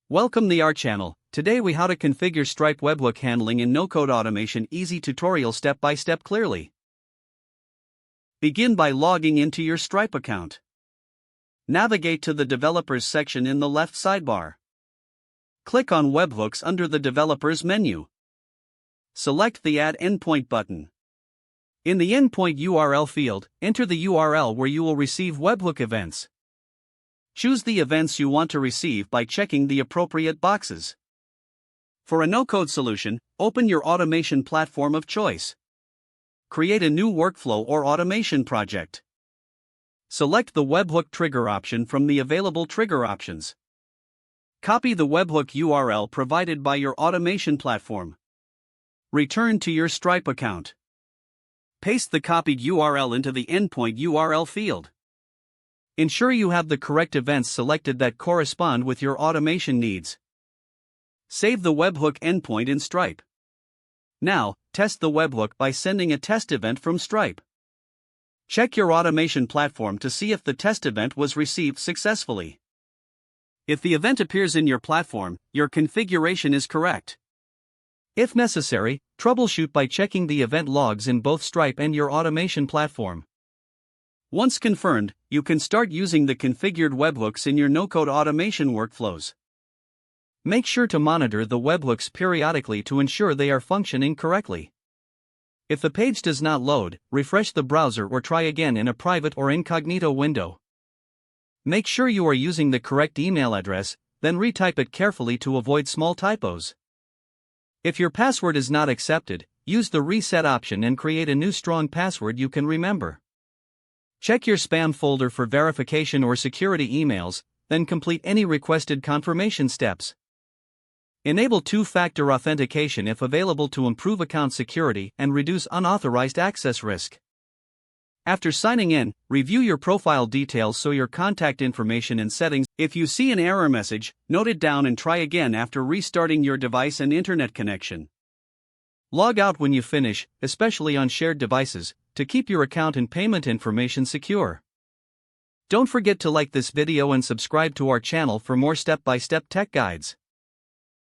Welcome to our channel. Today we how to configure Stripe webhook handling in no-code automation. Easy tutorial step by step clearly. Begin by logging into your Stripe account. Navigate to the Developers section in the left sidebar. Click on Webhooks under the Developers menu. Select the Add Endpoint button. In the Endpoint URL field, enter the URL where you will receive webhook events. Choose the events you want to receive by checking the appropriate boxes. For a no-code solution, open your automation platform of choice. Create a new workflow or automation project. Select the webhook trigger option from the available trigger options. Copy the webhook URL provided by your automation platform. Return to your Stripe account. Paste the copied URL into the endpoint URL field. Ensure you have the correct events selected that correspond with your automation needs. Save the webhook endpoint in Stripe. Now, test the webhook by sending a test event from Stripe. Check your automation platform to see if the test event was received successfully. If the event appears in your platform, your configuration is correct. If necessary, troubleshoot by checking the event logs in both Stripe and your automation platform. Once confirmed, you can start using the configured webhooks in your no-code automation workflows. Make sure to monitor the webhooks periodically to ensure they are functioning correctly. If the page does not load, refresh the browser or try again in a private or incognito window. Make sure you are using the correct email address, then retype it carefully to avoid small typos. If your password is not accepted, use the reset option and create a new strong password you can remember. Check your spam folder for verification or security emails, then complete any requested confirmation steps. Enable two-factor authentication if available to improve account security and reduce unauthorized access risk. After signing in, review your profile details so your contact information and settings. If you see an error message, note it down and try again after restarting your device and internet connection. Log out when you finish, especially on shared devices, to keep your account and payment information secure. Don't forget to like this video and subscribe to our channel for more step-by-step tech guides.